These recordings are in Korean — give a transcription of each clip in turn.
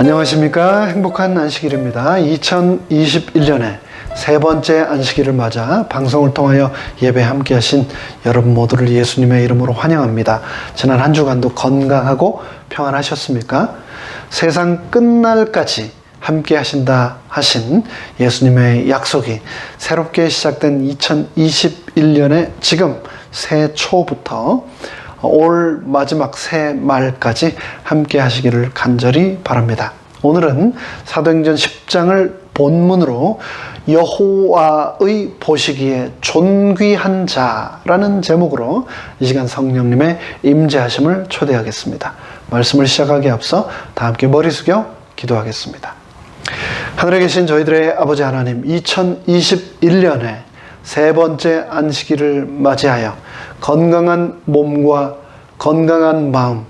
안녕하십니까. 행복한 안식일입니다. 2021년에 세 번째 안식일을 맞아 방송을 통하여 예배 함께 하신 여러분 모두를 예수님의 이름으로 환영합니다. 지난 한 주간도 건강하고 평안하셨습니까? 세상 끝날까지 함께 하신다 하신 예수님의 약속이 새롭게 시작된 2021년에 지금 새해 초부터 올 마지막 새해 말까지 함께 하시기를 간절히 바랍니다. 오늘은 사도행전 10장을 본문으로 여호와의 보시기에 존귀한 자라는 제목으로 이 시간 성령님의 임재하심을 초대하겠습니다. 말씀을 시작하기에 앞서 다 함께 머리 숙여 기도하겠습니다. 하늘에 계신 저희들의 아버지 하나님, 2021년에 세 번째 안식일을 맞이하여 건강한 몸과 건강한 마음,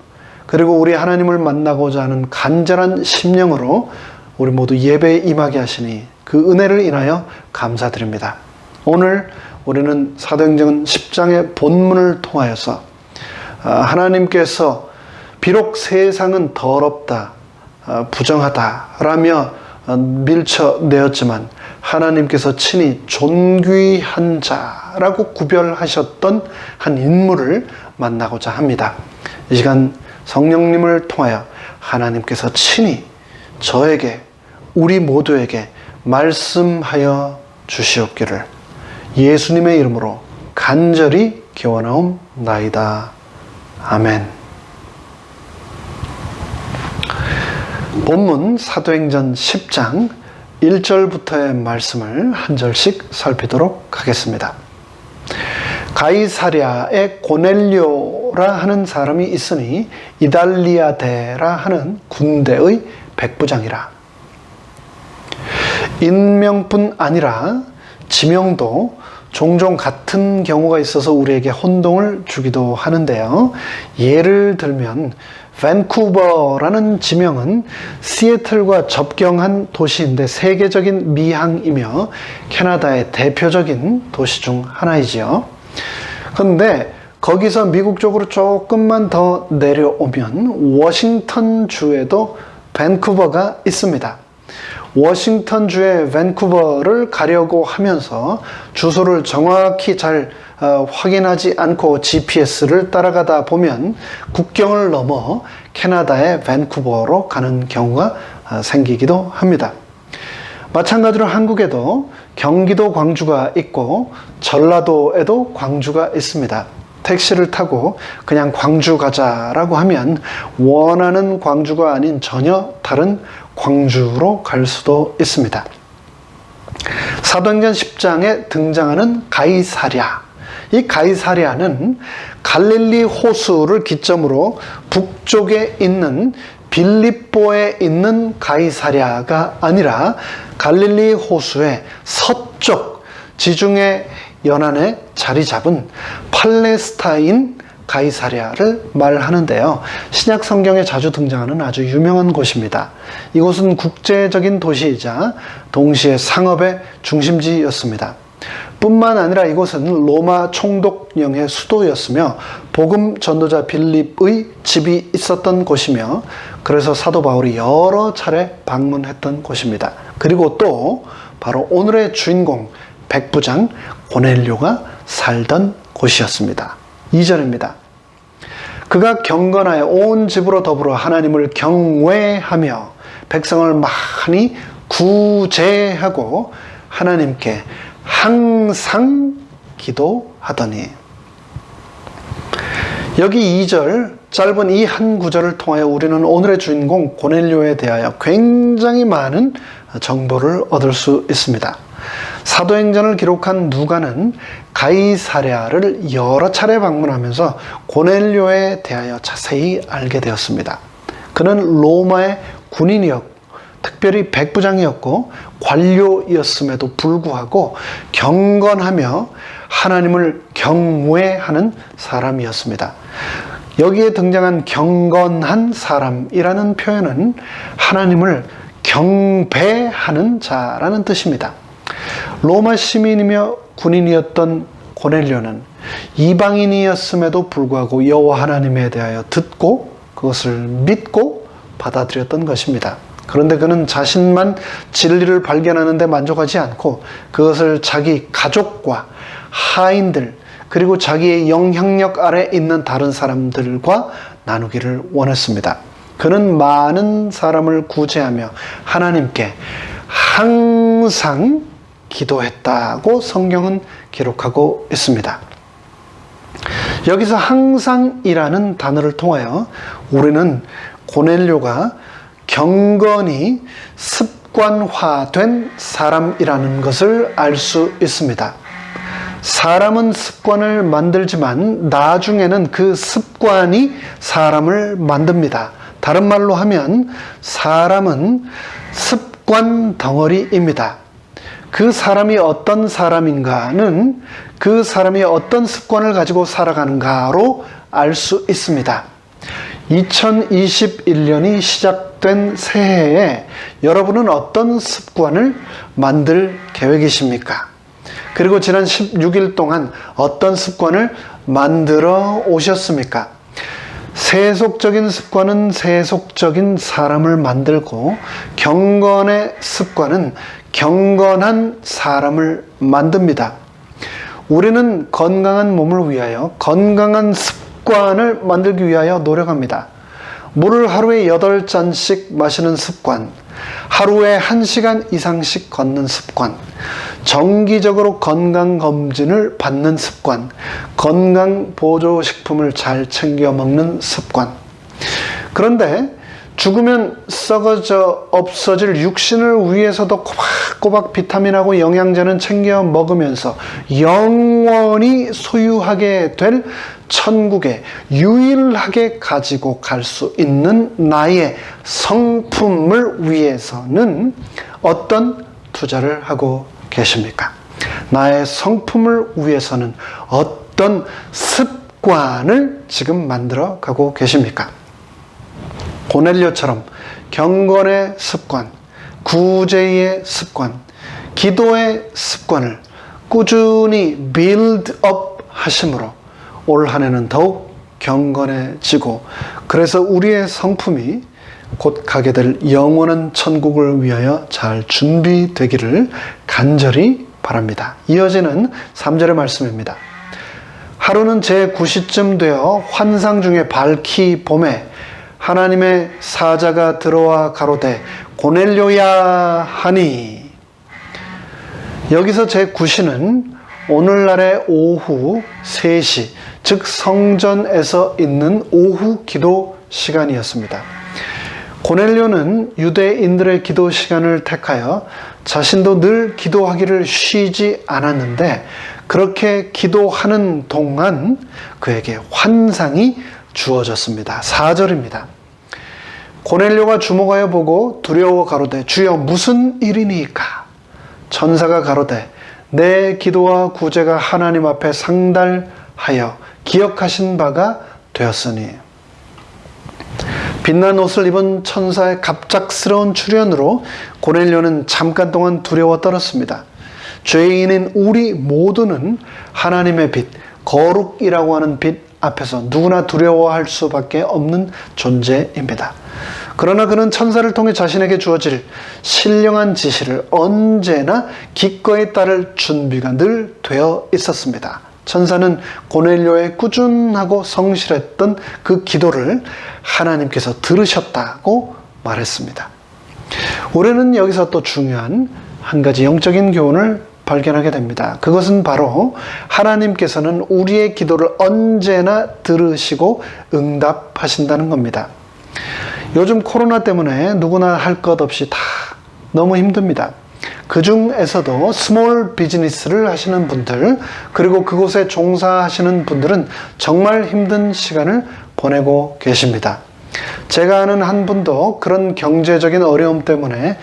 그리고 우리 하나님을 만나고자 하는 간절한 심령으로 우리 모두 예배에 임하게 하시니 그 은혜를 인하여 감사드립니다. 오늘 우리는 사도행전 10장의 본문을 통하여서 하나님께서 비록 세상은 더럽다, 부정하다라며 밀쳐내었지만 하나님께서 친히 존귀한 자라고 구별하셨던 한 인물을 만나고자 합니다. 이 시간 성령님을 통하여 하나님께서 친히 저에게, 우리 모두에게 말씀하여 주시옵기를 예수님의 이름으로 간절히 기원하옵나이다. 아멘. 본문 사도행전 10장 1절부터의 말씀을 한 절씩 살피도록 하겠습니다. 가이사랴에 고넬료라 하는 사람이 있으니 이달리아데라 하는 군대의 백부장이라. 인명뿐 아니라 지명도 종종 같은 경우가 있어서 우리에게 혼동을 주기도 하는데요. 예를 들면 밴쿠버라는 지명은 시애틀과 접경한 도시인데 세계적인 미항이며 캐나다의 대표적인 도시 중 하나이지요. 그런데 거기서 미국 쪽으로 조금만 더 내려오면 워싱턴 주에도 밴쿠버가 있습니다. 워싱턴 주의 밴쿠버를 가려고 하면서 주소를 정확히 잘 확인하지 않고 GPS를 따라가다 보면 국경을 넘어 캐나다의 밴쿠버로 가는 경우가 생기기도 합니다. 마찬가지로 한국에도 경기도 광주가 있고 전라도에도 광주가 있습니다. 택시를 타고 그냥 광주 가자라고 하면 원하는 광주가 아닌 전혀 다른 광주로 갈 수도 있습니다. 사도행전 10장에 등장하는 가이사랴, 이 가이사랴는 갈릴리 호수를 기점으로 북쪽에 있는 빌립보에 있는 가이사랴가 아니라 갈릴리 호수의 서쪽 지중해 연안에 자리 잡은 팔레스타인 가이사랴를 말하는데요. 신약 성경에 자주 등장하는 아주 유명한 곳입니다. 이곳은 국제적인 도시이자 동시에 상업의 중심지였습니다. 뿐만 아니라 이곳은 로마 총독령의 수도였으며 복음 전도자 빌립의 집이 있었던 곳이며 그래서 사도 바울이 여러 차례 방문했던 곳입니다. 그리고 또 바로 오늘의 주인공 백부장 고넬료가 살던 곳이었습니다. 2절입니다. 그가 경건하여 온 집으로 더불어 하나님을 경외하며 백성을 많이 구제하고 하나님께 항상 기도하더니. 여기 2절 짧은 이 한 구절을 통하여 우리는 오늘의 주인공 고넬료에 대하여 굉장히 많은 정보를 얻을 수 있습니다. 사도행전을 기록한 누가는 가이사랴를 여러 차례 방문하면서 고넬료에 대하여 자세히 알게 되었습니다. 그는 로마의 군인이었고 특별히 백부장이었고 관료였음에도 불구하고 경건하며 하나님을 경외하는 사람이었습니다. 여기에 등장한 경건한 사람이라는 표현은 하나님을 경배하는 자라는 뜻입니다. 로마 시민이며 군인이었던 고넬료는 이방인이었음에도 불구하고 여호와 하나님에 대하여 듣고 그것을 믿고 받아들였던 것입니다. 그런데 그는 자신만 진리를 발견하는 데 만족하지 않고 그것을 자기 가족과 하인들 그리고 자기의 영향력 아래 있는 다른 사람들과 나누기를 원했습니다. 그는 많은 사람을 구제하며 하나님께 항상 기도했다고 성경은 기록하고 있습니다. 여기서 항상이라는 단어를 통하여 우리는 고넬료가 경건이 습관화된 사람이라는 것을 알 수 있습니다. 사람은 습관을 만들지만 나중에는 그 습관이 사람을 만듭니다. 다른 말로 하면 사람은 습관 덩어리입니다. 그 사람이 어떤 사람인가는 그 사람이 어떤 습관을 가지고 살아가는가로 알 수 있습니다. 2021년이 시작된 새해에 여러분은 어떤 습관을 만들 계획이십니까? 그리고 지난 16일 동안 어떤 습관을 만들어 오셨습니까? 세속적인 습관은 세속적인 사람을 만들고 경건의 습관은 경건한 사람을 만듭니다. 우리는 건강한 몸을 위하여 건강한 습관을 만들기 위하여 노력합니다. 물을 하루에 8잔씩 마시는 습관, 하루에 1시간 이상씩 걷는 습관, 정기적으로 건강검진을 받는 습관, 건강보조식품을 잘 챙겨 먹는 습관. 그런데 죽으면 썩어져 없어질 육신을 위해서도 꼬박꼬박 비타민하고 영양제는 챙겨 먹으면서 영원히 소유하게 될 천국에 유일하게 가지고 갈 수 있는 나의 성품을 위해서는 어떤 투자를 하고 계십니까? 나의 성품을 위해서는 어떤 습관을 지금 만들어 가고 계십니까? 고넬료처럼 경건의 습관, 구제의 습관, 기도의 습관을 꾸준히 빌드업 하심으로 올 한 해는 더욱 경건해지고 그래서 우리의 성품이 곧 가게 될 영원한 천국을 위하여 잘 준비되기를 간절히 바랍니다. 이어지는 3절의 말씀입니다. 하루는 제9시쯤 되어 환상 중에 밝히 봄에 하나님의 사자가 들어와 가로되 고넬료야 하니. 여기서 제9시는 오늘날의 오후 3시, 즉 성전에서 있는 오후 기도 시간이었습니다. 고넬료는 유대인들의 기도 시간을 택하여 자신도 늘 기도하기를 쉬지 않았는데 그렇게 기도하는 동안 그에게 환상이 주어졌습니다. 4절입니다. 고넬료가 주목하여 보고 두려워 가로되 주여 무슨 일이니까? 천사가 가로되 내 기도와 구제가 하나님 앞에 상달하여 기억하신 바가 되었으니. 빛난 옷을 입은 천사의 갑작스러운 출현으로 고넬료는 잠깐 동안 두려워 떨었습니다. 죄인인 우리 모두는 하나님의 빛, 거룩이라고 하는 빛 앞에서 누구나 두려워할 수밖에 없는 존재입니다. 그러나 그는 천사를 통해 자신에게 주어질 신령한 지시를 언제나 기꺼이 따를 준비가 늘 되어 있었습니다. 천사는 고넬료의 꾸준하고 성실했던 그 기도를 하나님께서 들으셨다고 말했습니다. 우리는 여기서 또 중요한 한 가지 영적인 교훈을 발견하게 됩니다. 그것은 바로 하나님께서는 우리의 기도를 언제나 들으시고 응답하신다는 겁니다. 요즘 코로나 때문에 누구나 할 것 없이 다 너무 힘듭니다. 그 중에서도 스몰 비즈니스를 하시는 분들, 그리고 그곳에 종사하시는 분들은 정말 힘든 시간을 보내고 계십니다. 제가 아는 한 분도 그런 경제적인 어려움 때문에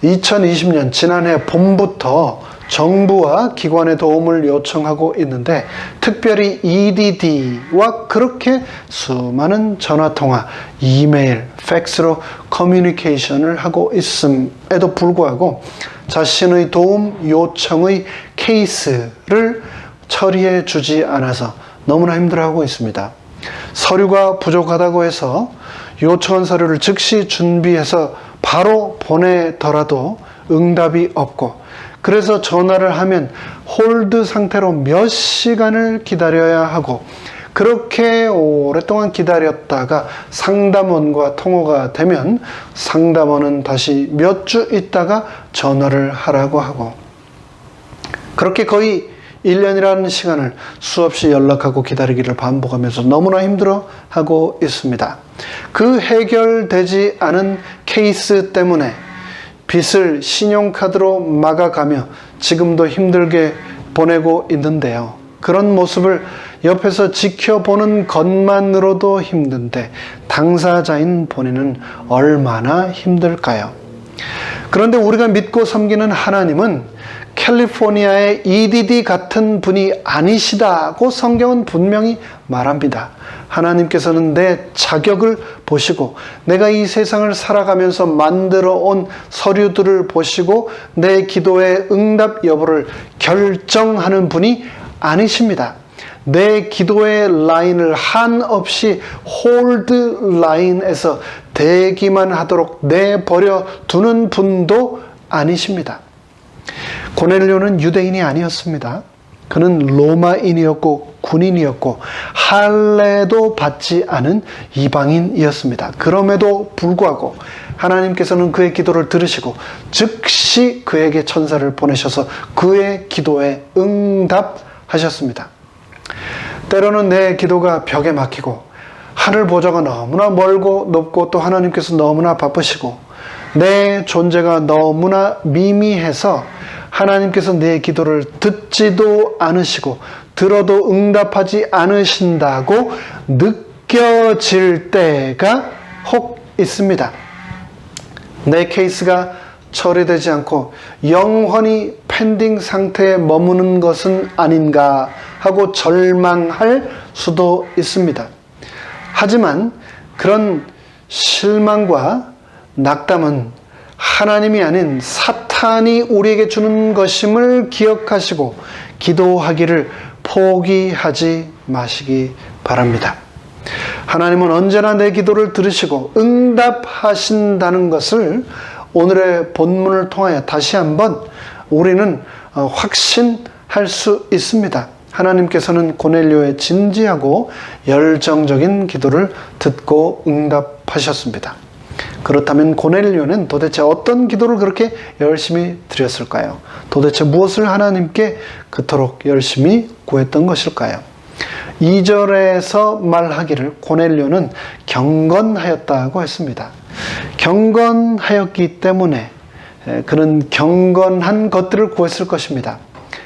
2020년 지난해 봄부터 정부와 기관의 도움을 요청하고 있는데 특별히 EDD와 그렇게 수많은 전화통화, 이메일, 팩스로 커뮤니케이션을 하고 있음에도 불구하고 자신의 도움 요청의 케이스를 처리해 주지 않아서 너무나 힘들어하고 있습니다. 서류가 부족하다고 해서 요청한 서류를 즉시 준비해서 바로 보내더라도 응답이 없고, 그래서 전화를 하면 홀드 상태로 몇 시간을 기다려야 하고, 그렇게 오랫동안 기다렸다가 상담원과 통화가 되면 상담원은 다시 몇 주 있다가 전화를 하라고 하고, 그렇게 거의 1년이라는 시간을 수없이 연락하고 기다리기를 반복하면서 너무나 힘들어하고 있습니다. 그 해결되지 않은 케이스 때문에 빚을 신용카드로 막아가며 지금도 힘들게 보내고 있는데요. 그런 모습을 옆에서 지켜보는 것만으로도 힘든데 당사자인 본인은 얼마나 힘들까요? 그런데 우리가 믿고 섬기는 하나님은 캘리포니아의 EDD 같은 분이 아니시다고 성경은 분명히 말합니다. 하나님께서는 내 자격을 보시고 내가 이 세상을 살아가면서 만들어 온 서류들을 보시고 내 기도의 응답 여부를 결정하는 분이 아니십니다. 내 기도의 라인을 한없이 홀드 라인에서 대기만 하도록 내버려 두는 분도 아니십니다. 고넬료는 유대인이 아니었습니다. 그는 로마인이었고 군인이었고 할례도 받지 않은 이방인이었습니다. 그럼에도 불구하고 하나님께서는 그의 기도를 들으시고 즉시 그에게 천사를 보내셔서 그의 기도에 응답하셨습니다. 때로는 내 기도가 벽에 막히고 하늘 보좌가 너무나 멀고 높고 또 하나님께서 너무나 바쁘시고 내 존재가 너무나 미미해서 하나님께서 내 기도를 듣지도 않으시고 들어도 응답하지 않으신다고 느껴질 때가 혹 있습니다. 내 케이스가 처리되지 않고 영원히 펜딩 상태에 머무는 것은 아닌가 하고 절망할 수도 있습니다. 하지만 그런 실망과 낙담은 하나님이 아닌 사탄이 우리에게 주는 것임을 기억하시고 기도하기를 포기하지 마시기 바랍니다. 하나님은 언제나 내 기도를 들으시고 응답하신다는 것을 오늘의 본문을 통하여 다시 한번 우리는 확신할 수 있습니다. 하나님께서는 고넬료의 진지하고 열정적인 기도를 듣고 응답하셨습니다. 그렇다면 고넬료는 도대체 어떤 기도를 그렇게 열심히 드렸을까요? 도대체 무엇을 하나님께 그토록 열심히 구했던 것일까요? 2절에서 말하기를 고넬료는 경건하였다고 했습니다. 경건하였기 때문에 그는 경건한 것들을 구했을 것입니다.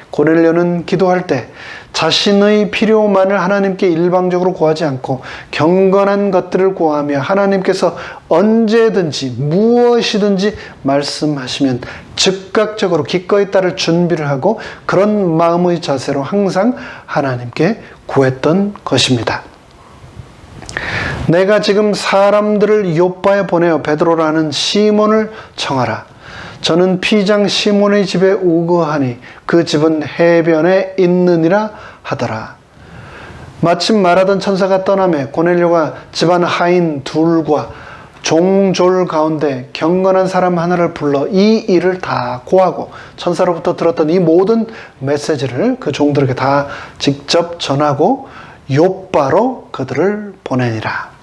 고넬료는 기도할 때 자신의 필요만을 하나님께 일방적으로 구하지 않고 경건한 것들을 구하며 하나님께서 언제든지 무엇이든지 말씀하시면 즉각적으로 기꺼이 따를 준비를 하고 그런 마음의 자세로 항상 하나님께 구했던 것입니다. 내가 지금 사람들을 요빠에 보내어 베드로라는 시몬을 청하라. 저는 피장 시몬의 집에 우거하니 그 집은 해변에 있느니라 하더라. 마침 말하던 천사가 떠나매 고넬료가 집안 하인 둘과 종졸 가운데 경건한 사람 하나를 불러 이 일을 다 고하고 천사로부터 들었던 이 모든 메시지를 그 종들에게 다 직접 전하고 요빠로 그들을 보내니라.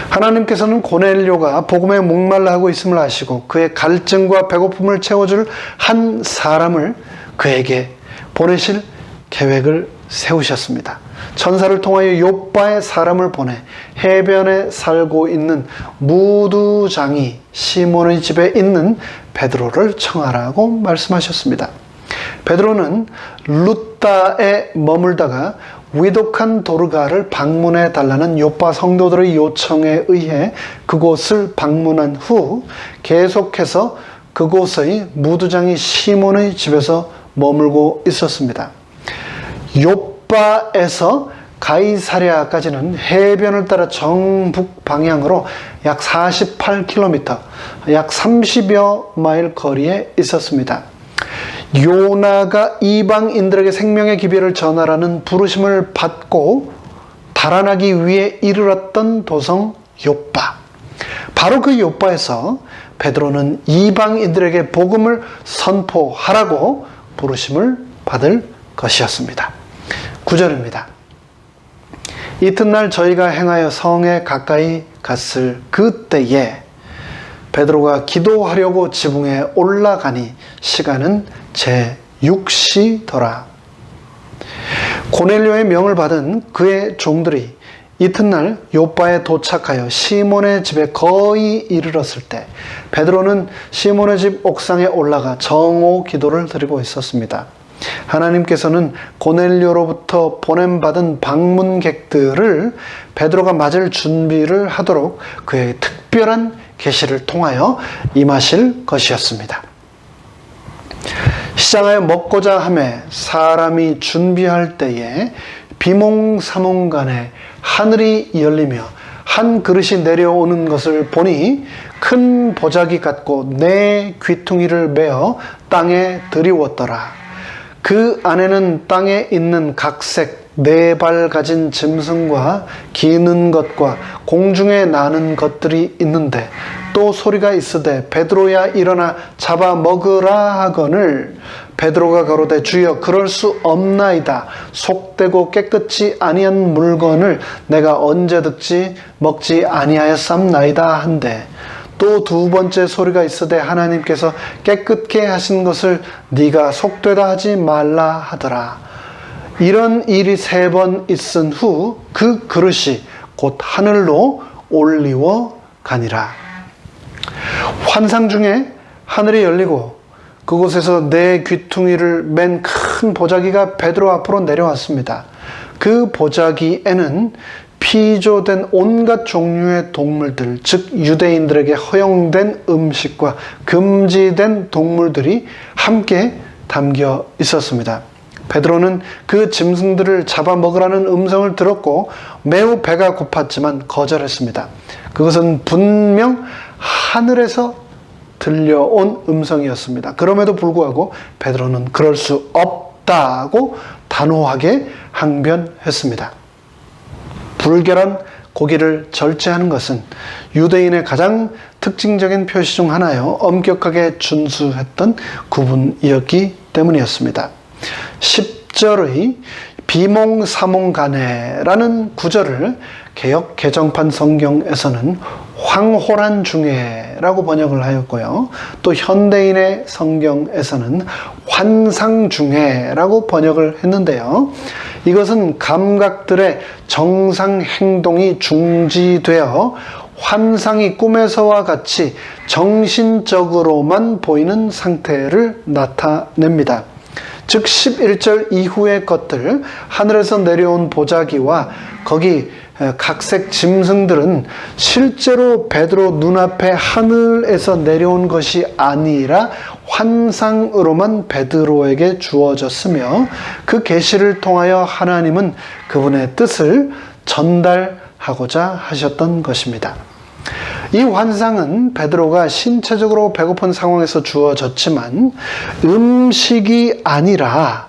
하나님께서는 고넬료가 복음에 목말라 하고 있음을 아시고 그의 갈증과 배고픔을 채워줄 한 사람을 그에게 보내실 계획을 세우셨습니다. 천사를 통하여 요빠에 사람을 보내 해변에 살고 있는 무두장이 시몬의 집에 있는 베드로를 청하라고 말씀하셨습니다. 베드로는 룻다에 머물다가 위독한 도르가를 방문해 달라는 요빠 성도들의 요청에 의해 그곳을 방문한 후 계속해서 그곳의 무두장이 시몬의 집에서 머물고 있었습니다. 요빠에서 가이사랴까지는 해변을 따라 정북 방향으로 약 48km, 약 30여 마일 거리에 있었습니다. 요나가 이방인들에게 생명의 기별을 전하라는 부르심을 받고 달아나기 위해 이르렀던 도성 요빠. 바로 그 요바에서 베드로는 이방인들에게 복음을 선포하라고 부르심을 받을 것이었습니다. 9절입니다. 이튿날 저희가 행하여 성에 가까이 갔을 그때에 베드로가 기도하려고 지붕에 올라가니 시간은 제6시더라. 고넬료의 명을 받은 그의 종들이 이튿날 요바에 도착하여 시몬의 집에 거의 이르렀을 때 베드로는 시몬의 집 옥상에 올라가 정오 기도를 드리고 있었습니다. 하나님께서는 고넬료로부터 보냄받은 방문객들을 베드로가 맞을 준비를 하도록 그의 특별한 계시를 통하여 임하실 것이었습니다. 시장하여 먹고자 하매 사람이 준비할 때에 비몽사몽간에 하늘이 열리며 한 그릇이 내려오는 것을 보니 큰 보자기 같고 네 귀퉁이를 메어 땅에 들이웠더라. 그 안에는 땅에 있는 각색 네 발 가진 짐승과 기는 것과 공중에 나는 것들이 있는데 또 소리가 있으되 베드로야 일어나 잡아 먹으라 하거늘 베드로가 가로되 주여 그럴 수 없나이다. 속되고 깨끗이 아니한 물건을 내가 언제 듣지 먹지 아니하였삼나이다 한데 또 두 번째 소리가 있으되 하나님께서 깨끗게 하신 것을 네가 속되다 하지 말라 하더라. 이런 일이 3번 있은 후 그 그릇이 곧 하늘로 올리워 가니라. 환상 중에 하늘이 열리고 그곳에서 네 귀퉁이를 맨 큰 보자기가 베드로 앞으로 내려왔습니다. 그 보자기에는 피조된 온갖 종류의 동물들, 즉 유대인들에게 허용된 음식과 금지된 동물들이 함께 담겨 있었습니다. 베드로는 그 짐승들을 잡아먹으라는 음성을 들었고 매우 배가 고팠지만 거절했습니다. 그것은 분명 하늘에서 들려온 음성이었습니다. 그럼에도 불구하고 베드로는 그럴 수 없다고 단호하게 항변했습니다. 불결한 고기를 절제하는 것은 유대인의 가장 특징적인 표시 중 하나요. 엄격하게 준수했던 구분이었기 때문이었습니다. 10절의 비몽사몽간에라는 구절을 개역 개정판 성경에서는 황홀한 중에라고 번역을 하였고요. 또 현대인의 성경에서는 환상 중에라고 번역을 했는데요. 이것은 감각들의 정상 행동이 중지되어 환상이 꿈에서와 같이 정신적으로만 보이는 상태를 나타냅니다. 즉 11절 이후의 것들, 하늘에서 내려온 보자기와 거기 각색 짐승들은 실제로 베드로 눈앞에 하늘에서 내려온 것이 아니라 환상으로만 베드로에게 주어졌으며 그 계시를 통하여 하나님은 그분의 뜻을 전달하고자 하셨던 것입니다. 이 환상은 베드로가 신체적으로 배고픈 상황에서 주어졌지만 음식이 아니라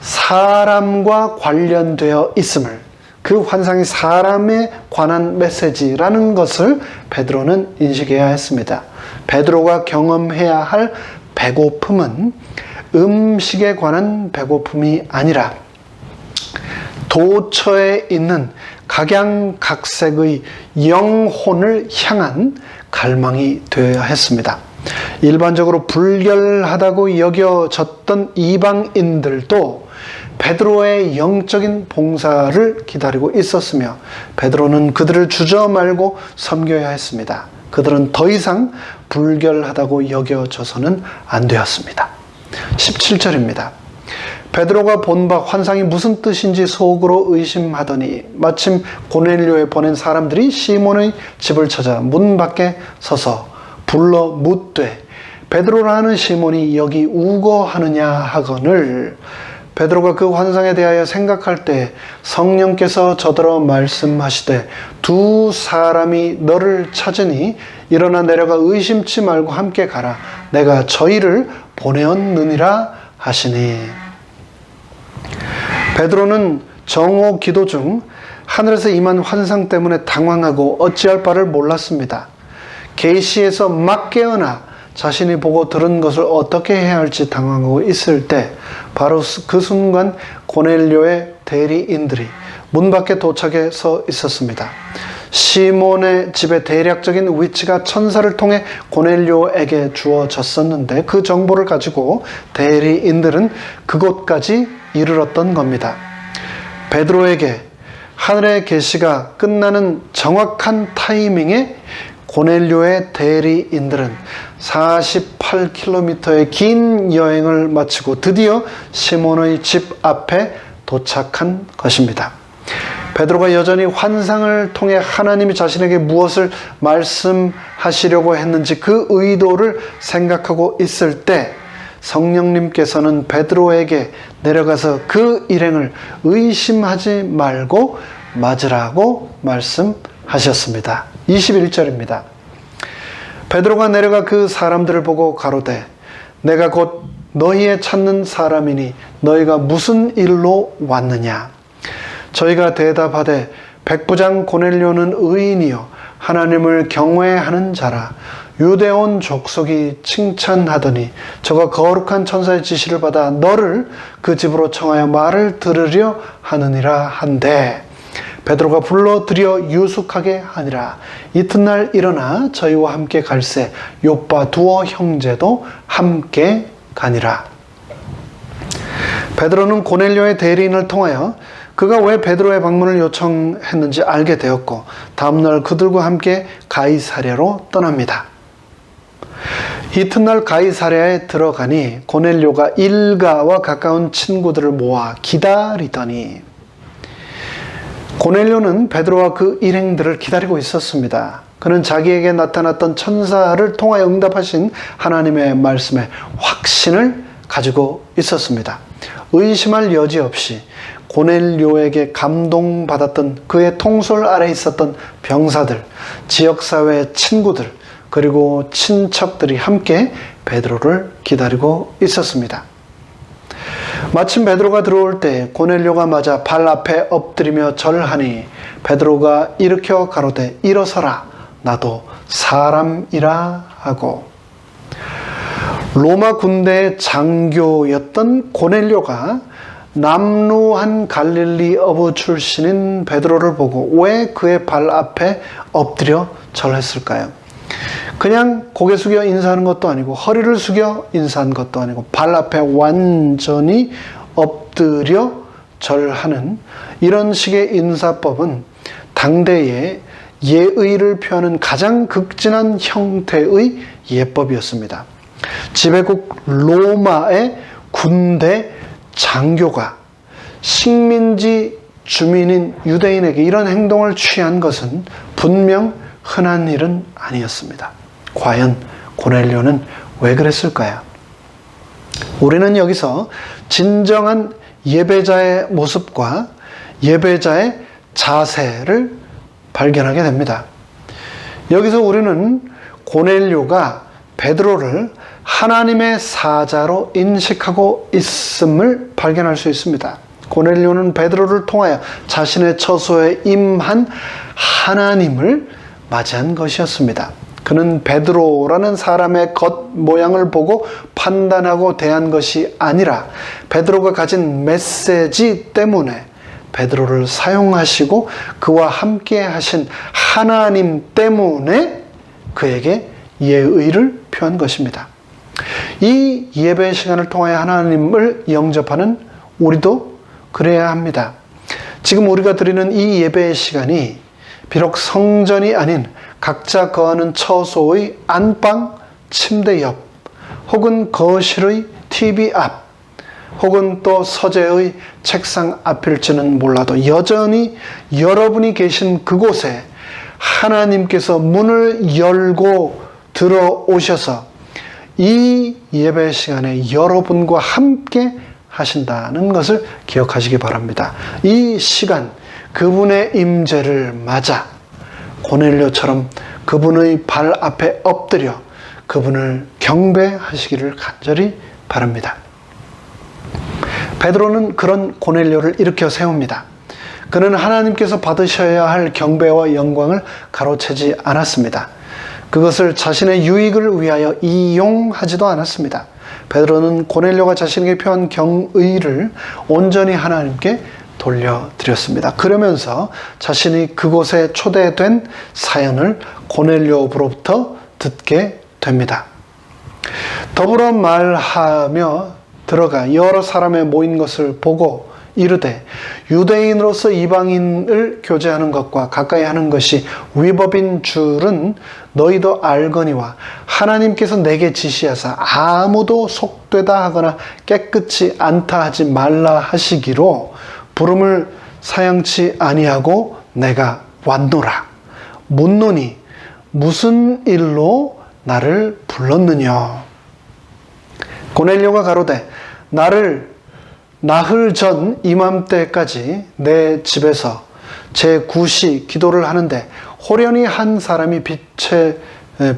사람과 관련되어 있음을, 그 환상이 사람에 관한 메시지라는 것을 베드로는 인식해야 했습니다. 베드로가 경험해야 할 배고픔은 음식에 관한 배고픔이 아니라 도처에 있는 각양각색의 영혼을 향한 갈망이 되어야 했습니다. 일반적으로 불결하다고 여겨졌던 이방인들도 베드로의 영적인 봉사를 기다리고 있었으며 베드로는 그들을 주저 말고 섬겨야 했습니다. 그들은 더 이상 불결하다고 여겨져서는 안 되었습니다. 17절입니다. 베드로가 본 바 환상이 무슨 뜻인지 속으로 의심하더니 마침 고넬료에 보낸 사람들이 시몬의 집을 찾아 문 밖에 서서 불러 묻되 베드로라는 시몬이 여기 우거하느냐 하거늘 베드로가 그 환상에 대하여 생각할 때 성령께서 저더러 말씀하시되 두 사람이 너를 찾으니 일어나 내려가 의심치 말고 함께 가라. 내가 저희를 보내었느니라 하시니. 베드로는 정오 기도 중 하늘에서 임한 환상 때문에 당황하고 어찌할 바를 몰랐습니다. 계시에서 막 깨어나 자신이 보고 들은 것을 어떻게 해야 할지 당황하고 있을 때 바로 그 순간 고넬료의 대리인들이 문 밖에 도착해 서 있었습니다. 시몬의 집의 대략적인 위치가 천사를 통해 고넬료에게 주어졌었는데 그 정보를 가지고 대리인들은 그곳까지 이르렀던 겁니다. 베드로에게 하늘의 계시가 끝나는 정확한 타이밍에 고넬료의 대리인들은 48km의 긴 여행을 마치고 드디어 시몬의 집 앞에 도착한 것입니다. 베드로가 여전히 환상을 통해 하나님이 자신에게 무엇을 말씀하시려고 했는지 그 의도를 생각하고 있을 때 성령님께서는 베드로에게 내려가서 그 일행을 의심하지 말고 맞으라고 말씀하셨습니다. 21절입니다. 베드로가 내려가 그 사람들을 보고 가로되 내가 곧 너희의 찾는 사람이니 너희가 무슨 일로 왔느냐? 저희가 대답하되 백부장 고넬료는 의인이요 하나님을 경외하는 자라 유대 온 족속이 칭찬하더니 저가 거룩한 천사의 지시를 받아 너를 그 집으로 청하여 말을 들으려 하느니라 한데 베드로가 불러들여 유숙하게 하니라. 이튿날 일어나 저희와 함께 갈새 요빠 두어 형제도 함께 가니라. 베드로는 고넬료의 대리인을 통하여 그가 왜 베드로의 방문을 요청했는지 알게 되었고 다음날 그들과 함께 가이사랴로 떠납니다. 이튿날 가이사랴에 들어가니 고넬료가 일가와 가까운 친구들을 모아 기다리더니 고넬료는 베드로와 그 일행들을 기다리고 있었습니다. 그는 자기에게 나타났던 천사를 통하여 응답하신 하나님의 말씀에 확신을 가지고 있었습니다. 의심할 여지 없이 고넬료에게 감동받았던 그의 통솔 아래 있었던 병사들, 지역사회 친구들, 그리고 친척들이 함께 베드로를 기다리고 있었습니다. 마침 베드로가 들어올 때 고넬료가 맞아 발 앞에 엎드리며 절하니 베드로가 일으켜 가로되 일어서라 나도 사람이라 하고 로마 군대의 장교였던 고넬료가 남루한 갈릴리 어부 출신인 베드로를 보고 왜 그의 발 앞에 엎드려 절했을까요? 그냥 고개 숙여 인사하는 것도 아니고 허리를 숙여 인사한 것도 아니고 발 앞에 완전히 엎드려 절하는 이런 식의 인사법은 당대의 예의를 표하는 가장 극진한 형태의 예법이었습니다. 지배국 로마의 군대 장교가 식민지 주민인 유대인에게 이런 행동을 취한 것은 분명 흔한 일은 아니었습니다. 과연 고넬료는 왜 그랬을까요? 우리는 여기서 진정한 예배자의 모습과 예배자의 자세를 발견하게 됩니다. 여기서 우리는 고넬료가 베드로를 하나님의 사자로 인식하고 있음을 발견할 수 있습니다. 고넬료는 베드로를 통하여 자신의 처소에 임한 하나님을 맞이한 것이었습니다. 그는 베드로라는 사람의 겉모양을 보고 판단하고 대한 것이 아니라 베드로가 가진 메시지 때문에 베드로를 사용하시고 그와 함께 하신 하나님 때문에 그에게 예의를 표한 것입니다. 이 예배 시간을 통하여 하나님을 영접하는 우리도 그래야 합니다. 지금 우리가 드리는 이 예배의 시간이 비록 성전이 아닌 각자 거하는 처소의 안방, 침대 옆, 혹은 거실의 TV 앞, 혹은 또 서재의 책상 앞일지는 몰라도 여전히 여러분이 계신 그곳에 하나님께서 문을 열고 들어오셔서 이 예배 시간에 여러분과 함께 하신다는 것을 기억하시기 바랍니다. 이 시간, 그분의 임재를 맞아 고넬료처럼 그분의 발 앞에 엎드려 그분을 경배하시기를 간절히 바랍니다. 베드로는 그런 고넬료를 일으켜 세웁니다. 그는 하나님께서 받으셔야 할 경배와 영광을 가로채지 않았습니다. 그것을 자신의 유익을 위하여 이용하지도 않았습니다. 베드로는 고넬료가 자신에게 표한 경의를 온전히 하나님께 돌려드렸습니다. 그러면서 자신이 그곳에 초대된 사연을 고넬료로부터 듣게 됩니다. 더불어 말하며 들어가 여러 사람의 모인 것을 보고 이르되 유대인으로서 이방인을 교제하는 것과 가까이 하는 것이 위법인 줄은 너희도 알거니와 하나님께서 내게 지시하사 아무도 속되다 하거나 깨끗이 않다 하지 말라 하시기로 부름을 사양치 아니하고 내가 왔노라. 묻노니 무슨 일로 나를 불렀느냐. 고넬료가 가로되 나를 나흘 전 이맘때까지 내 집에서 제 9시 기도를 하는데 호련히 한 사람이 빛에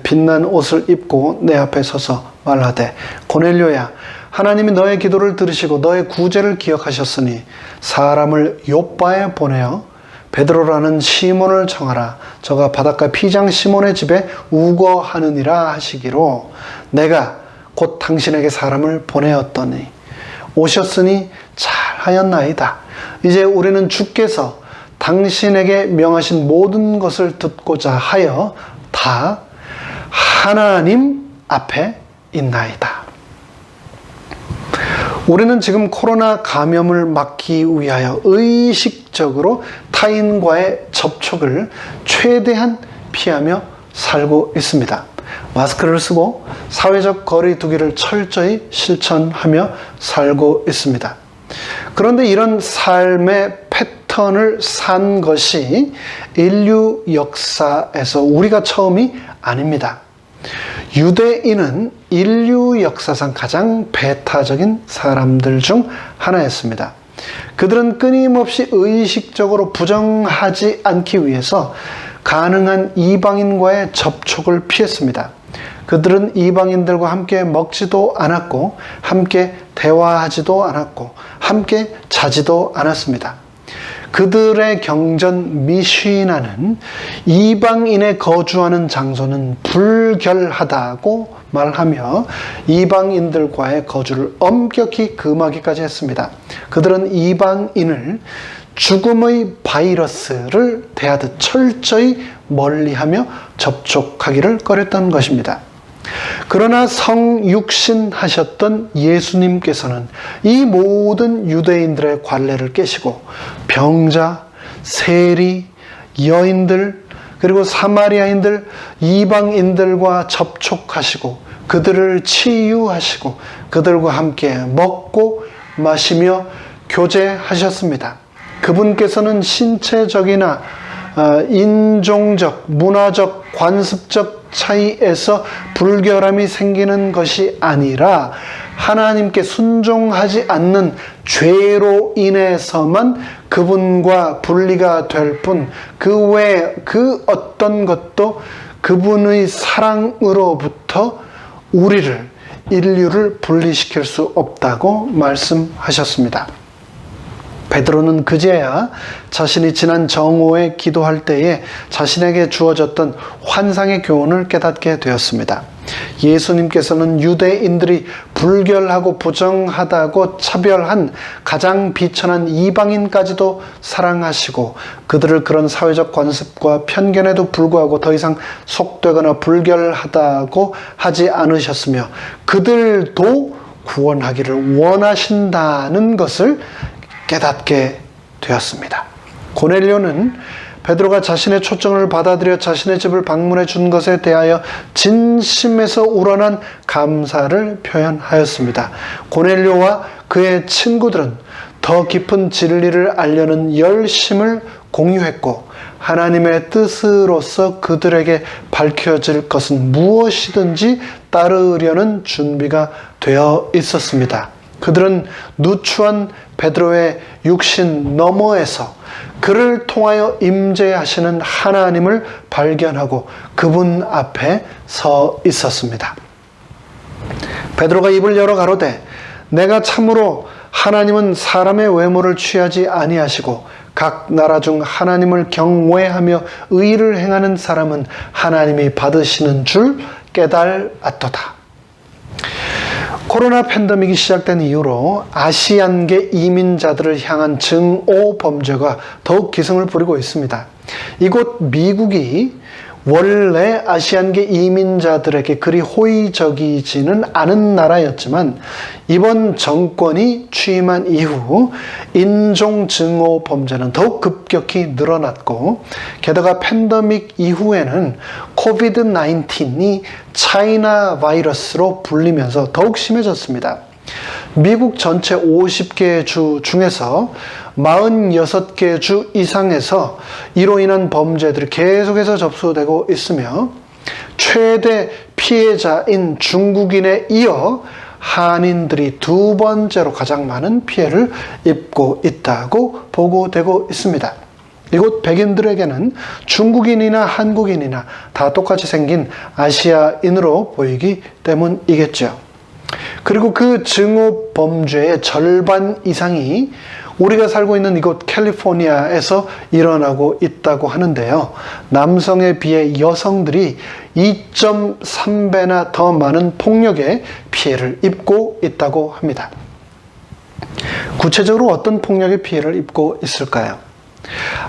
빛난 옷을 입고 내 앞에 서서 말하되 고넬료야, 하나님이 너의 기도를 들으시고 너의 구제를 기억하셨으니 사람을 욥바에 보내어 베드로라는 시몬을 청하라. 저가 바닷가 피장 시몬의 집에 우거하느니라 하시기로 내가 곧 당신에게 사람을 보내었더니 오셨으니 잘하였나이다. 이제 우리는 주께서 당신에게 명하신 모든 것을 듣고자 하여 다 하나님 앞에 있나이다. 우리는 지금 코로나 감염을 막기 위하여 의식적으로 타인과의 접촉을 최대한 피하며 살고 있습니다. 마스크를 쓰고 사회적 거리 두기를 철저히 실천하며 살고 있습니다. 그런데 이런 삶의 패턴을 산 것이 인류 역사에서 우리가 처음이 아닙니다. 유대인은 인류 역사상 가장 배타적인 사람들 중 하나였습니다. 그들은 끊임없이 의식적으로 부정하지 않기 위해서 가능한 이방인과의 접촉을 피했습니다. 그들은 이방인들과 함께 먹지도 않았고 함께 대화하지도 않았고 함께 자지도 않았습니다. 그들의 경전 미시나는 이방인의 거주하는 장소는 불결하다고 말하며 이방인들과의 거주를 엄격히 금하기까지 했습니다. 그들은 이방인을 죽음의 바이러스를 대하듯 철저히 멀리하며 접촉하기를 꺼렸던 것입니다. 그러나 성육신하셨던 예수님께서는 이 모든 유대인들의 관례를 깨시고 병자, 세리, 여인들, 그리고 사마리아인들, 이방인들과 접촉하시고 그들을 치유하시고 그들과 함께 먹고 마시며 교제하셨습니다. 그분께서는 신체적이나 인종적, 문화적, 관습적 차이에서 불결함이 생기는 것이 아니라 하나님께 순종하지 않는 죄로 인해서만 그분과 분리가 될 뿐 그 외에 그 어떤 것도 그분의 사랑으로부터 우리를, 인류를 분리시킬 수 없다고 말씀하셨습니다. 베드로는 그제야 자신이 지난 정오에 기도할 때에 자신에게 주어졌던 환상의 교훈을 깨닫게 되었습니다. 예수님께서는 유대인들이 불결하고 부정하다고 차별한 가장 비천한 이방인까지도 사랑하시고 그들을 그런 사회적 관습과 편견에도 불구하고 더 이상 속되거나 불결하다고 하지 않으셨으며 그들도 구원하기를 원하신다는 것을 깨닫게 되었습니다. 고넬료는 베드로가 자신의 초청을 받아들여 자신의 집을 방문해 준 것에 대하여 진심에서 우러난 감사를 표현하였습니다. 고넬료와 그의 친구들은 더 깊은 진리를 알려는 열심을 공유했고 하나님의 뜻으로서 그들에게 밝혀질 것은 무엇이든지 따르려는 준비가 되어 있었습니다. 그들은 누추한 베드로의 육신 너머에서 그를 통하여 임재하시는 하나님을 발견하고 그분 앞에 서 있었습니다. 베드로가 입을 열어 가로되 내가 참으로 하나님은 사람의 외모를 취하지 아니하시고 각 나라 중 하나님을 경외하며 의를 행하는 사람은 하나님이 받으시는 줄 깨달았도다. 코로나 팬데믹이 시작된 이후로 아시안계 이민자들을 향한 증오 범죄가 더욱 기승을 부리고 있습니다. 이곳 미국이 원래 아시안계 이민자들에게 그리 호의적이지는 않은 나라였지만 이번 정권이 취임한 이후 인종 증오 범죄는 더욱 급격히 늘어났고, 게다가 팬데믹 이후에는 코비드-19이 차이나 바이러스로 불리면서 더욱 심해졌습니다. 미국 전체 50개 주 중에서 46개 주 이상에서 이로 인한 범죄들이 계속해서 접수되고 있으며, 최대 피해자인 중국인에 이어 한인들이 두 번째로 가장 많은 피해를 입고 있다고 보고되고 있습니다. 이곳 백인들에게는 중국인이나 한국인이나 다 똑같이 생긴 아시아인으로 보이기 때문이겠죠. 그리고 그 증오 범죄의 절반 이상이 우리가 살고 있는 이곳 캘리포니아에서 일어나고 있다고 하는데요. 남성에 비해 여성들이 2.3배나 더 많은 폭력의 피해를 입고 있다고 합니다. 구체적으로 어떤 폭력의 피해를 입고 있을까요?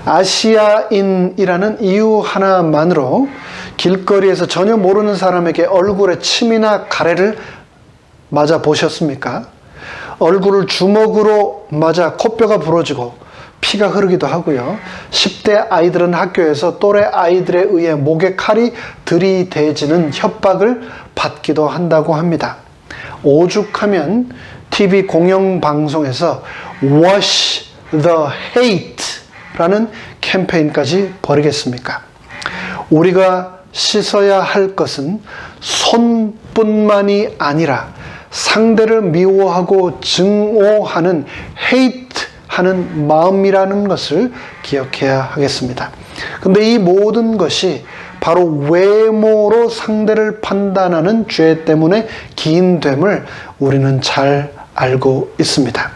아시아인이라는 이유 하나만으로 길거리에서 전혀 모르는 사람에게 얼굴에 침이나 가래를 맞아 보셨습니까? 얼굴을 주먹으로 맞아 코뼈가 부러지고 피가 흐르기도 하고요. 10대 아이들은 학교에서 또래 아이들에 의해 목에 칼이 들이대지는 협박을 받기도 한다고 합니다. 오죽하면 TV 공영방송에서 Wash the Hate 라는 캠페인까지 벌이겠습니까? 우리가 씻어야 할 것은 손뿐만이 아니라 상대를 미워하고 증오하는 hate하는 마음이라는 것을 기억해야 하겠습니다. 근데 이 모든 것이 바로 외모로 상대를 판단하는 죄 때문에 기인됨을 우리는 잘 알고 있습니다.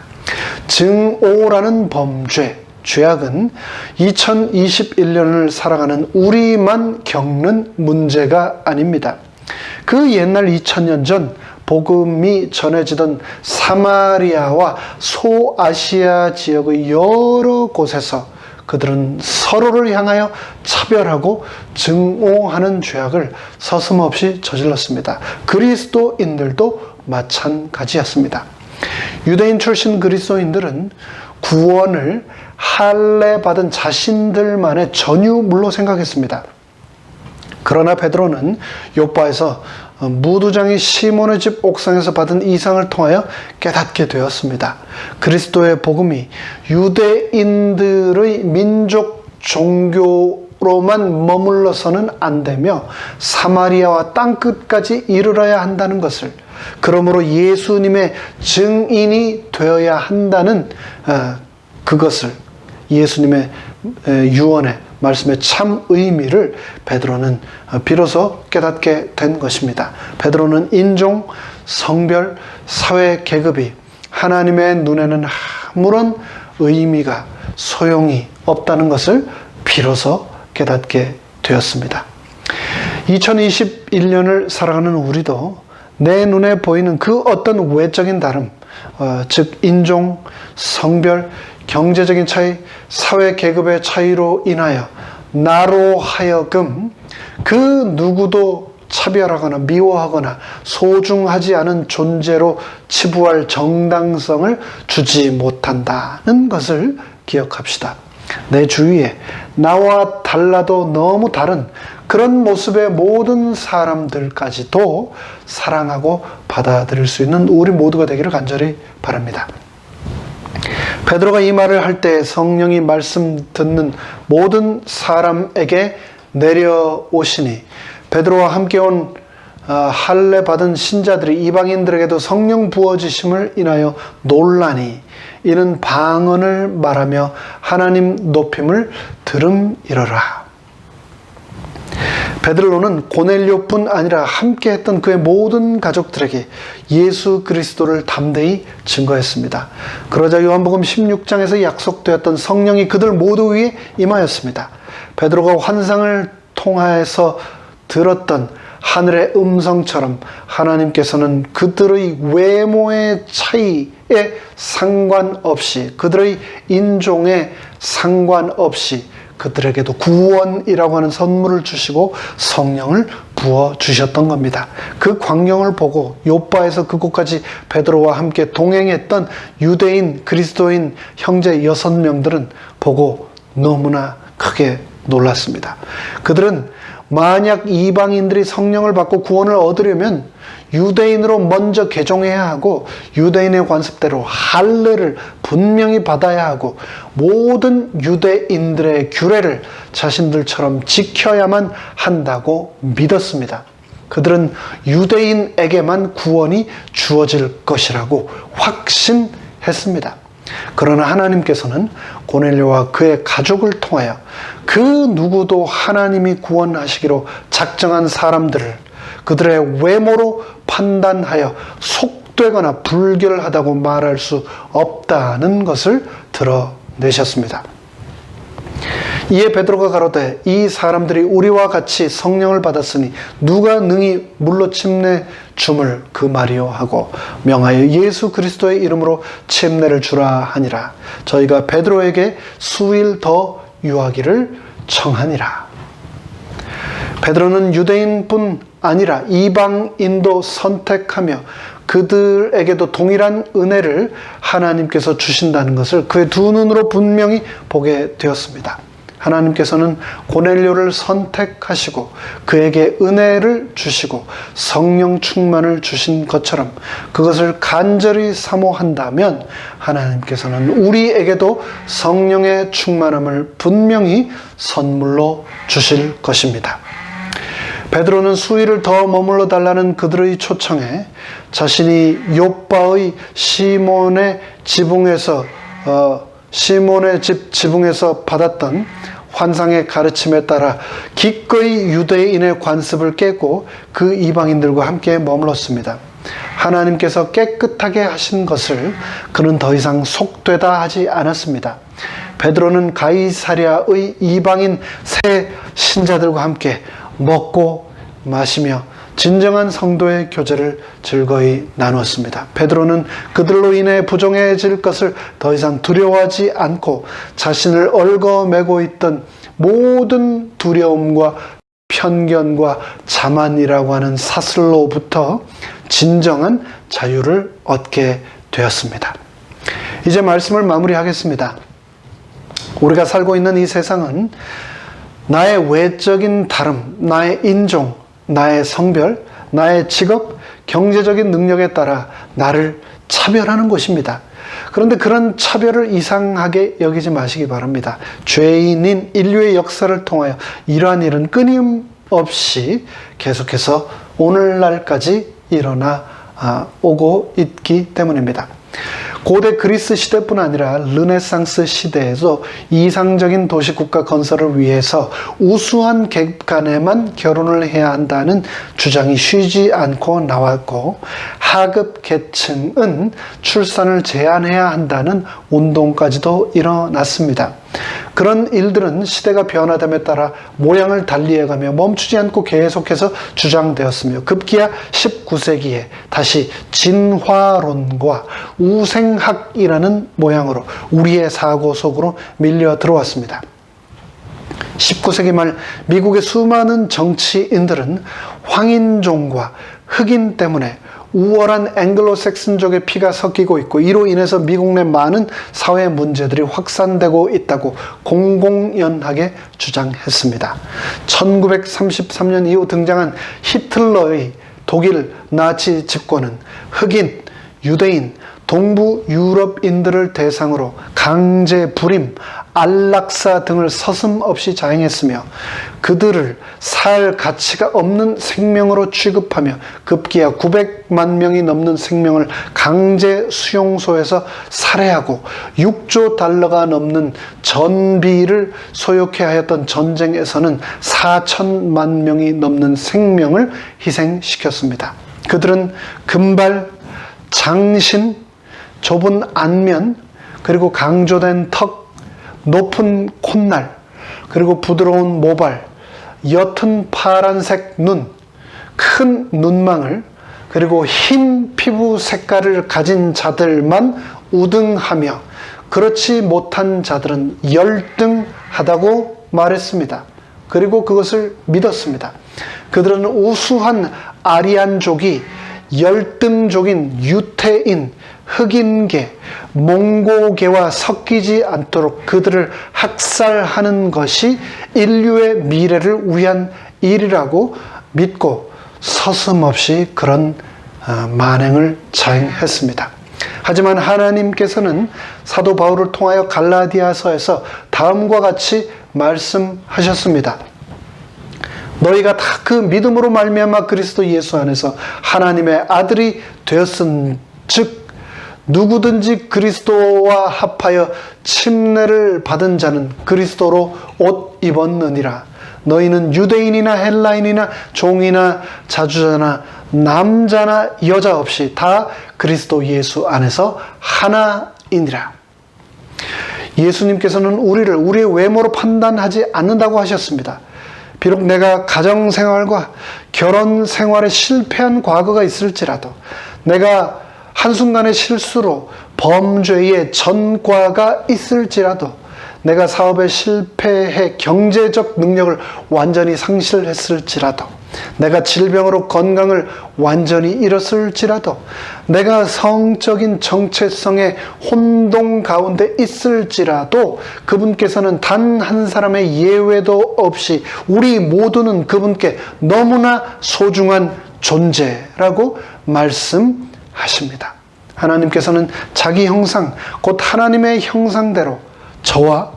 증오라는 범죄, 죄악은 2021년을 살아가는 우리만 겪는 문제가 아닙니다. 그 옛날 2000년 전 복음이 전해지던 사마리아와 소아시아 지역의 여러 곳에서 그들은 서로를 향하여 차별하고 증오하는 죄악을 서슴없이 저질렀습니다. 그리스도인들도 마찬가지였습니다. 유대인 출신 그리스도인들은 구원을 할례받은 자신들만의 전유물로 생각했습니다. 그러나 베드로는 욥바에서 무두장이 시몬의 집 옥상에서 받은 이상을 통하여 깨닫게 되었습니다. 그리스도의 복음이 유대인들의 민족 종교로만 머물러서는 안 되며 사마리아와 땅끝까지 이르러야 한다는 것을, 그러므로 예수님의 증인이 되어야 한다는 그것을, 예수님의 유언의 말씀의 참 의미를 베드로는 비로소 깨닫게 된 것입니다. 베드로는 인종, 성별, 사회 계급이 하나님의 눈에는 아무런 의미가 소용이 없다는 것을 비로소 깨닫게 되었습니다. 2021년을 살아가는 우리도 내 눈에 보이는 그 어떤 외적인 다름, 즉 인종, 성별, 경제적인 차이, 사회 계급의 차이로 인하여 나로 하여금 그 누구도 차별하거나 미워하거나 소중하지 않은 존재로 치부할 정당성을 주지 못한다는 것을 기억합시다. 내 주위에 나와 달라도 너무 다른 그런 모습의 모든 사람들까지도 사랑하고 받아들일 수 있는 우리 모두가 되기를 간절히 바랍니다. 베드로가 이 말을 할 때 성령이 말씀 듣는 모든 사람에게 내려오시니 베드로와 함께 온 할례 받은 신자들이 이방인들에게도 성령 부어지심을 인하여 놀라니 이는 방언을 말하며 하나님 높임을 들음이러라. 베드로는 고넬료뿐 아니라 함께했던 그의 모든 가족들에게 예수 그리스도를 담대히 증거했습니다. 그러자 요한복음 16장에서 약속되었던 성령이 그들 모두 위에 임하였습니다. 베드로가 환상을 통하여서 들었던 하늘의 음성처럼 하나님께서는 그들의 외모의 차이에 상관없이, 그들의 인종에 상관없이 그들에게도 구원이라고 하는 선물을 주시고 성령을 부어주셨던 겁니다. 그 광경을 보고 요빠에서 그곳까지 베드로와 함께 동행했던 유대인, 그리스도인 형제 6명들은 보고 너무나 크게 놀랐습니다. 그들은 만약 이방인들이 성령을 받고 구원을 얻으려면 유대인으로 먼저 개종해야 하고 유대인의 관습대로 할례를 분명히 받아야 하고 모든 유대인들의 규례를 자신들처럼 지켜야만 한다고 믿었습니다. 그들은 유대인에게만 구원이 주어질 것이라고 확신했습니다. 그러나 하나님께서는 고넬료와 그의 가족을 통하여 그 누구도 하나님이 구원하시기로 작정한 사람들을 그들의 외모로 판단하여 속되거나 불결하다고 말할 수 없다는 것을 드러내셨습니다. 이에 베드로가 가로되 이 사람들이 우리와 같이 성령을 받았으니 누가 능히 물로 침례 줌을 그 말이요 하고 명하여 예수 그리스도의 이름으로 침례를 주라 하니라. 저희가 베드로에게 수일 더 유하기를 청하니라. 베드로는 유대인뿐 아니라 이방인도 선택하며 그들에게도 동일한 은혜를 하나님께서 주신다는 것을 그의 두 눈으로 분명히 보게 되었습니다. 하나님께서는 고넬료를 선택하시고 그에게 은혜를 주시고 성령 충만을 주신 것처럼 그것을 간절히 사모한다면 하나님께서는 우리에게도 성령의 충만함을 분명히 선물로 주실 것입니다. 베드로는 수일을 더 머물러 달라는 그들의 초청에 자신이 요빠의 시몬의 지붕에서 받았던 환상의 가르침에 따라 기꺼이 유대인의 관습을 깨고 그 이방인들과 함께 머물렀습니다. 하나님께서 깨끗하게 하신 것을 그는 더 이상 속되다 하지 않았습니다. 베드로는 가이사랴의 이방인 새 신자들과 함께 먹고 마시며 진정한 성도의 교제를 즐거이 나누었습니다. 베드로는 그들로 인해 부정해질 것을 더 이상 두려워하지 않고 자신을 얽어매고 있던 모든 두려움과 편견과 자만이라고 하는 사슬로부터 진정한 자유를 얻게 되었습니다. 이제 말씀을 마무리하겠습니다. 우리가 살고 있는 이 세상은 나의 외적인 다름, 나의 인종, 나의 성별, 나의 직업, 경제적인 능력에 따라 나를 차별하는 곳입니다. 그런데 그런 차별을 이상하게 여기지 마시기 바랍니다. 죄인인 인류의 역사를 통하여 이러한 일은 끊임없이 계속해서 오늘날까지 일어나 오고 있기 때문입니다. 고대 그리스 시대뿐 아니라 르네상스 시대에서 이상적인 도시국가 건설을 위해서 우수한 계급 간에만 결혼을 해야 한다는 주장이 쉬지 않고 나왔고 하급 계층은 출산을 제한해야 한다는 운동까지도 일어났습니다. 그런 일들은 시대가 변화됨에 따라 모양을 달리해가며 멈추지 않고 계속해서 주장되었으며 급기야 19세기에 다시 진화론과 우생학이라는 모양으로 우리의 사고 속으로 밀려 들어왔습니다. 19세기 말 미국의 수많은 정치인들은 황인종과 흑인 때문에 우월한 앵글로색슨족의 피가 섞이고 있고 이로 인해서 미국 내 많은 사회 문제들이 확산되고 있다고 공공연하게 주장했습니다. 1933년 이후 등장한 히틀러의 독일 나치 집권은 흑인, 유대인, 동부 유럽인들을 대상으로 강제 불임, 안락사 등을 서슴없이 자행했으며 그들을 살 가치가 없는 생명으로 취급하며 급기야 900만 명이 넘는 생명을 강제 수용소에서 살해하고 6조 달러가 넘는 전비를 소요케 하였던 전쟁에서는 4천만 명이 넘는 생명을 희생시켰습니다. 그들은 금발, 장신, 좁은 안면, 그리고 강조된 턱, 높은 콧날, 그리고 부드러운 모발, 옅은 파란색 눈, 큰 눈망울, 그리고 흰 피부 색깔을 가진 자들만 우등하며 그렇지 못한 자들은 열등하다고 말했습니다. 그리고 그것을 믿었습니다. 그들은 우수한 아리안족이 열등족인 유태인, 흑인계, 몽고계와 섞이지 않도록 그들을 학살하는 것이 인류의 미래를 위한 일이라고 믿고 서슴없이 그런 만행을 자행했습니다. 하지만 하나님께서는 사도 바울을 통하여 갈라디아서에서 다음과 같이 말씀하셨습니다. 너희가 다 그 믿음으로 말미암아 그리스도 예수 안에서 하나님의 아들이 되었은 즉 누구든지 그리스도와 합하여 침례를 받은 자는 그리스도로 옷 입었느니라. 너희는 유대인이나 헬라인이나 종이나 자주자나 남자나 여자 없이 다 그리스도 예수 안에서 하나이니라. 예수님께서는 우리의 외모로 판단하지 않는다고 하셨습니다. 비록 내가 가정생활과 결혼생활에 실패한 과거가 있을지라도, 내가 한순간의 실수로 범죄의 전과가 있을지라도, 내가 사업에 실패해 경제적 능력을 완전히 상실했을지라도, 내가 질병으로 건강을 완전히 잃었을지라도, 내가 성적인 정체성의 혼동 가운데 있을지라도 그분께서는 단 한 사람의 예외도 없이 우리 모두는 그분께 너무나 소중한 존재라고 말씀하십니다. 하나님께서는 자기 형상, 곧 하나님의 형상대로 저와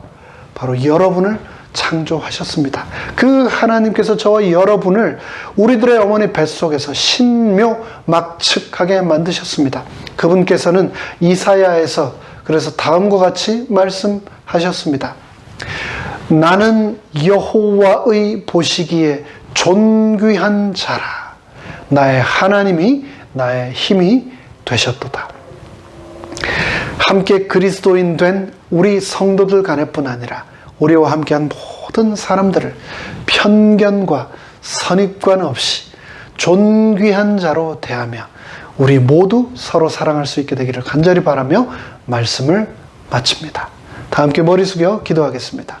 바로 여러분을 창조하셨습니다. 그 하나님께서 저와 여러분을 우리들의 어머니 뱃속에서 신묘막측하게 만드셨습니다. 그분께서는 이사야에서 그래서 다음과 같이 말씀하셨습니다. 나는 여호와의 보시기에 존귀한 자라. 나의 하나님이 나의 힘이 되셨도다. 함께 그리스도인 된 우리 성도들 간에뿐 아니라 우리와 함께한 모든 사람들을 편견과 선입관 없이 존귀한 자로 대하며 우리 모두 서로 사랑할 수 있게 되기를 간절히 바라며 말씀을 마칩니다. 다 함께 머리 숙여 기도하겠습니다.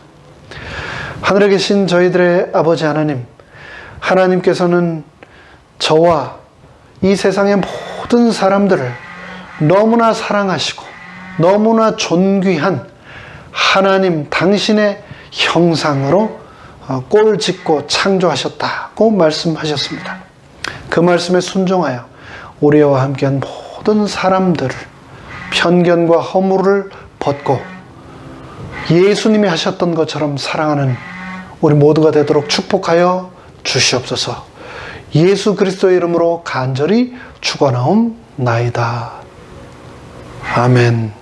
하늘에 계신 저희들의 아버지 하나님, 하나님께서는 저와 이 세상의 모든 사람들을 너무나 사랑하시고 너무나 존귀한 하나님 당신의 형상으로 꼴 짓고 창조하셨다고 말씀하셨습니다. 그 말씀에 순종하여 우리와 함께한 모든 사람들을 편견과 허물을 벗고 예수님이 하셨던 것처럼 사랑하는 우리 모두가 되도록 축복하여 주시옵소서. 예수 그리스도의 이름으로 간절히 축원하옵나이다. 아멘.